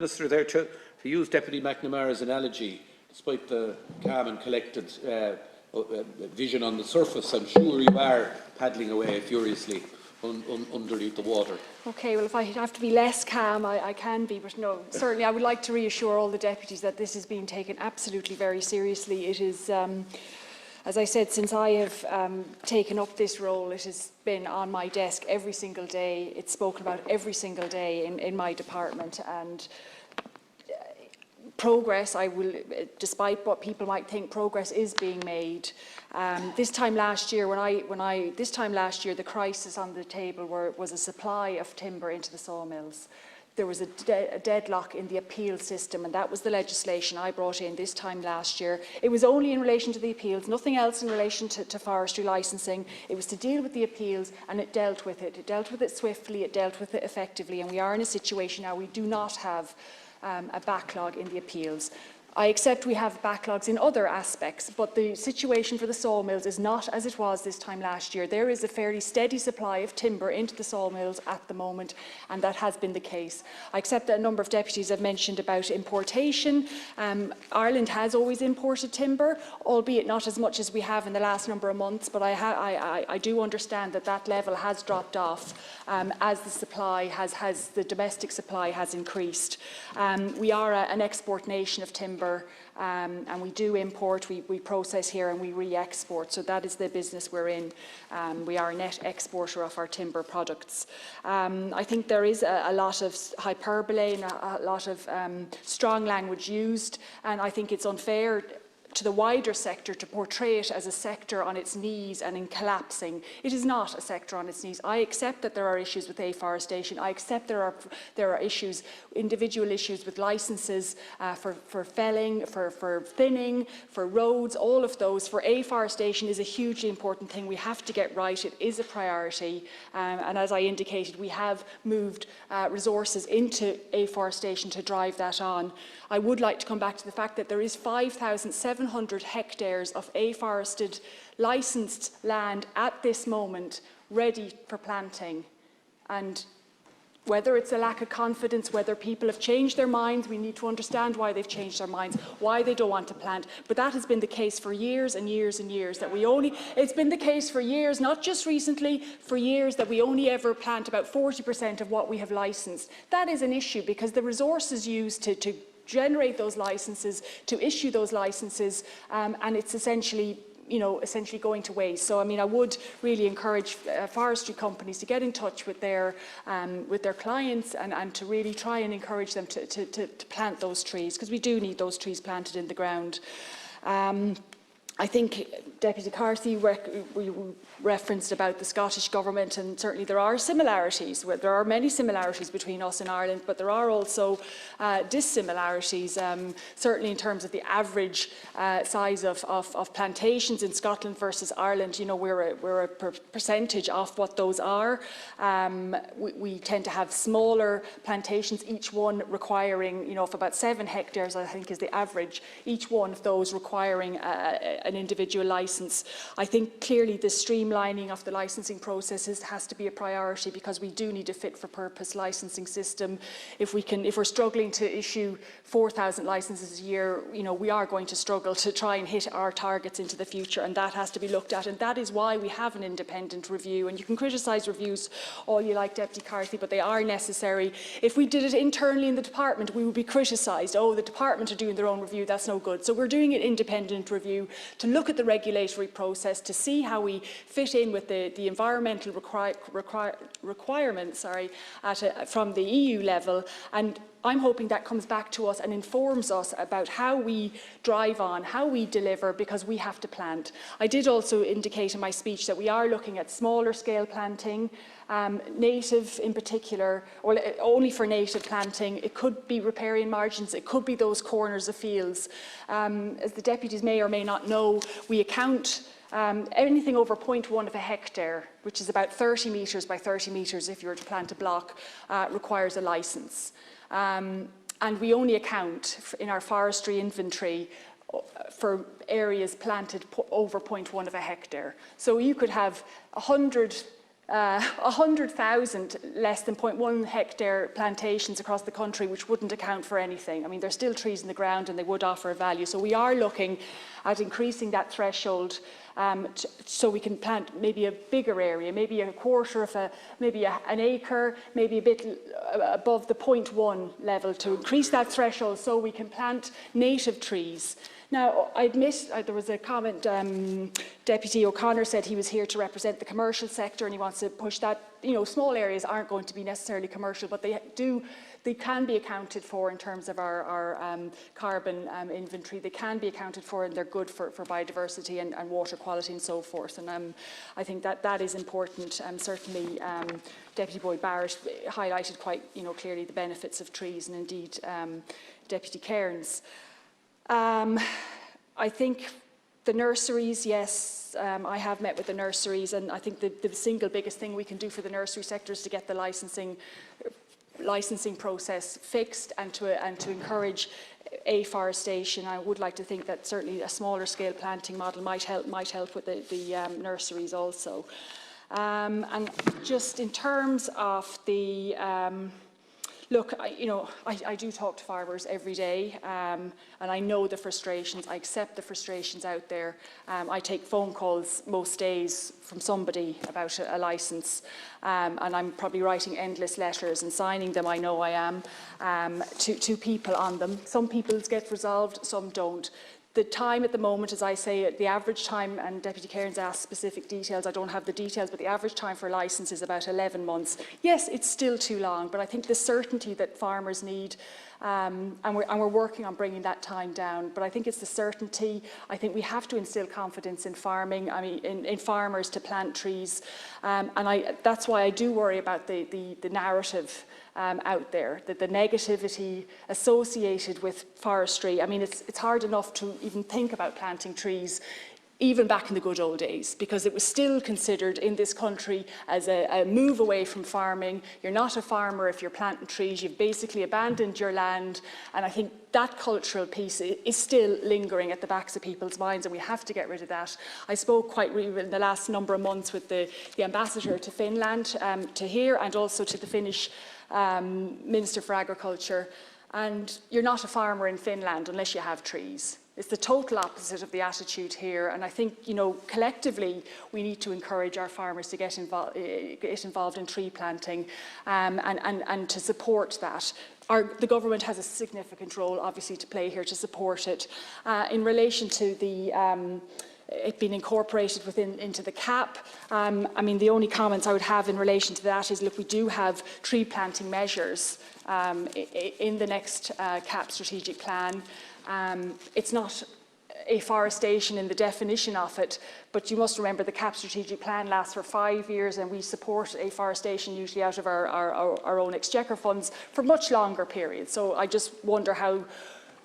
Minister, there to use Deputy McNamara's analogy, despite the calm and collected vision on the surface, I'm sure you are paddling away furiously underneath the water. Okay, well, if I have to be less calm, I can be, but no, certainly I would like to reassure all the deputies that this is being taken absolutely very seriously. It is, as I said, since I have taken up this role, it has been on my desk every single day. It's spoken about every single day in my department, and progress, despite what people might think, progress is being made. This time last year, the crisis on the table was a supply of timber into the sawmills. There was a deadlock in the appeal system, and that was the legislation I brought in this time last year. It was only in relation to the appeals, nothing else in relation to forestry licensing. It was to deal with the appeals, and it dealt with it. It dealt with it swiftly, it dealt with it effectively, and we are in a situation now we do not have a backlog in the appeals. I accept we have backlogs in other aspects, but the situation for the sawmills is not as it was this time last year. There is a fairly steady supply of timber into the sawmills at the moment, and that has been the case. I accept that a number of deputies have mentioned about importation. Ireland has always imported timber, albeit not as much as we have in the last number of months, but I do understand that that level has dropped off as the supply the domestic supply has increased. We are an export nation of timber. And we do import, we process here and we re-export, so that is the business we're in. We are a net exporter of our timber products. I think there is a lot of hyperbole and a lot of strong language used, and I think it's unfair to the wider sector to portray it as a sector on its knees and in collapsing. It is not a sector on its knees. I accept that there are issues with afforestation. I accept there are issues, individual issues with licences for felling, for thinning, for roads, all of those. For afforestation is a hugely important thing. We have to get right. It is a priority. And as I indicated, we have moved resources into afforestation to drive that on. I would like to come back to the fact that there is 5,700 hectares of afforested licensed land at this moment ready for planting. And whether it's a lack of confidence, whether people have changed their minds, we need to understand why they've changed their minds, why they don't want to plant. But that has been the case for years and years and years, it's been the case for years, not just recently, for years, that we only ever plant about 40% of what we have licensed. That is an issue because the resources used to generate those licenses, to issue those licenses, and it's essentially going to waste. So, I mean, I would really encourage forestry companies to get in touch with their clients and to really try and encourage them to plant those trees, because we do need those trees planted in the ground. I think Deputy Carthy referenced about the Scottish Government, and certainly there are similarities. There are many similarities between us and Ireland, but there are also dissimilarities, certainly in terms of the average size of plantations in Scotland versus Ireland. You know, we're a percentage of what those are. We tend to have smaller plantations, each one requiring, of about 7 hectares, I think is the average, each one of those requiring an individual licence. I think clearly the streamlining of the licensing processes has to be a priority, because we do need a fit-for-purpose licensing system. If we're struggling to issue 4,000 licences a year, we are going to struggle to try and hit our targets into the future, and that has to be looked at, and that is why we have an independent review. And you can criticise reviews all you like, Deputy Carthy, but they are necessary. If we did it internally in the department, we would be criticised. Oh, the department are doing their own review, that's no good. So we're doing an independent review to look at the regulatory process, to see how we fit in with the environmental requirements from the EU level. And I'm hoping that comes back to us and informs us about how we drive on, how we deliver, because we have to plant. I did also indicate in my speech that we are looking at smaller scale planting, native in particular, or only for native planting. It could be riparian margins, it could be those corners of fields. As the deputies may or may not know, we account anything over 0.1 of a hectare, which is about 30 metres by 30 metres if you were to plant a block, requires a licence. And we only account in our forestry inventory for areas planted over 0.1 of a hectare. So you could have 100 100,000 less than 0.1 hectare plantations across the country, which wouldn't account for anything. I mean, there's still trees in the ground and they would offer value. So we are looking at increasing that threshold so we can plant maybe a bigger area, maybe a quarter of maybe an acre, maybe a bit above the 0.1 level, to increase that threshold so we can plant native trees. Now, I admit there was a comment, Deputy O'Connor said he was here to represent the commercial sector and he wants to push that. You know, small areas aren't going to be necessarily commercial, but they can be accounted for in terms of our carbon inventory. They can be accounted for and they're good for biodiversity and water quality and so forth. And I think that is important. Certainly, Deputy Boyd Barrett highlighted quite clearly the benefits of trees, and indeed Deputy Cairns. I think the nurseries, yes, I have met with the nurseries, and I think the single biggest thing we can do for the nursery sector is to get the licensing process fixed and to encourage afforestation. I would like to think that certainly a smaller scale planting model might help with the nurseries also. And just in terms of the look, I do talk to farmers every day, and I know the frustrations. I accept the frustrations out there. I take phone calls most days from somebody about a licence, and I'm probably writing endless letters and signing them, I know I am, to people on them. Some people's get resolved, some don't. The time at the moment, as I say, the average time, and Deputy Cairns asked specific details, I don't have the details, but the average time for a licence is about 11 months. Yes, it's still too long, but I think the certainty that farmers need, and we're working on bringing that time down, but I think it's the certainty. I think we have to instill confidence in farming, in farmers to plant trees, and that's why I do worry about the narrative out there, that the negativity associated with forestry. I mean, it's hard enough to even think about planting trees even back in the good old days, because it was still considered in this country as a move away from farming. You're not a farmer if you're planting trees, you've basically abandoned your land, and I think that cultural piece is still lingering at the backs of people's minds, and we have to get rid of that. I spoke quite really in the last number of months with the ambassador to Finland, to here, and also to the Finnish Minister for Agriculture, and you're not a farmer in Finland unless you have trees. It's the total opposite of the attitude here, and I think, collectively we need to encourage our farmers to get involved in tree planting, and to support that. The government has a significant role, obviously, to play here to support it. In relation to the it being incorporated into the CAP. The only comments I would have in relation to that is, look, we do have tree planting measures in the next CAP strategic plan. It's not afforestation in the definition of it, but you must remember the CAP strategic plan lasts for 5 years, and we support afforestation usually out of our own exchequer funds for much longer periods. So I just wonder how,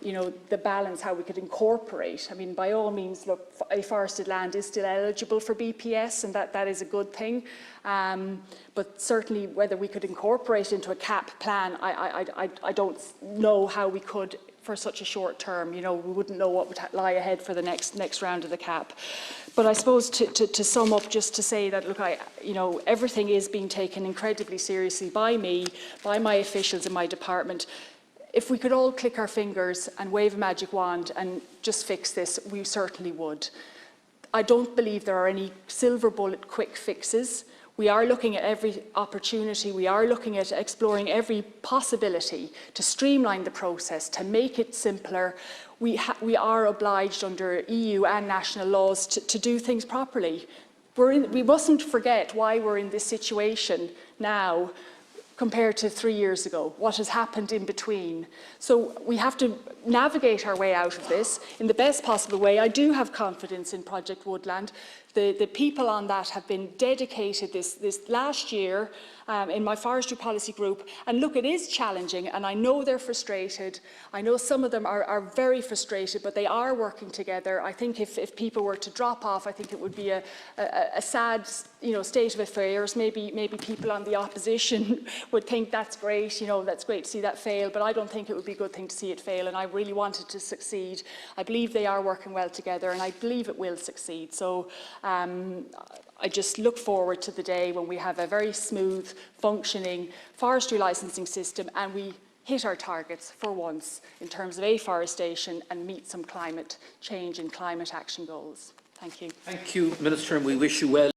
the balance, how we could incorporate. By all means, look, afforested land is still eligible for BPS, and that is a good thing. But certainly whether we could incorporate into a CAP plan, I don't know how we could for such a short term. We wouldn't know what would lie ahead for the next round of the CAP. But I suppose to sum up, just to say that, look, everything is being taken incredibly seriously by me, by my officials in my department. If we could all click our fingers and wave a magic wand and just fix this, we certainly would. I don't believe there are any silver bullet quick fixes. We are looking at every opportunity. We are looking at exploring every possibility to streamline the process, to make it simpler. We are obliged under EU and national laws to do things properly. We mustn't forget why we're in this situation now compared to 3 years ago, what has happened in between. So we have to navigate our way out of this in the best possible way. I do have confidence in Project Woodland. The people on that have been dedicated this last year in my forestry policy group. And look, it is challenging, and I know they're frustrated. I know some of them are very frustrated, but they are working together. I think if people were to drop off, I think it would be a sad state of affairs. Maybe people on the opposition would think that's great, that's great to see that fail, but I don't think it would be a good thing to see it fail, and I really want it to succeed. I believe they are working well together, and I believe it will succeed. So I just look forward to the day when we have a very smooth, functioning forestry licensing system and we hit our targets for once in terms of afforestation and meet some climate change and climate action goals. Thank you. Thank you, Minister, and we wish you well.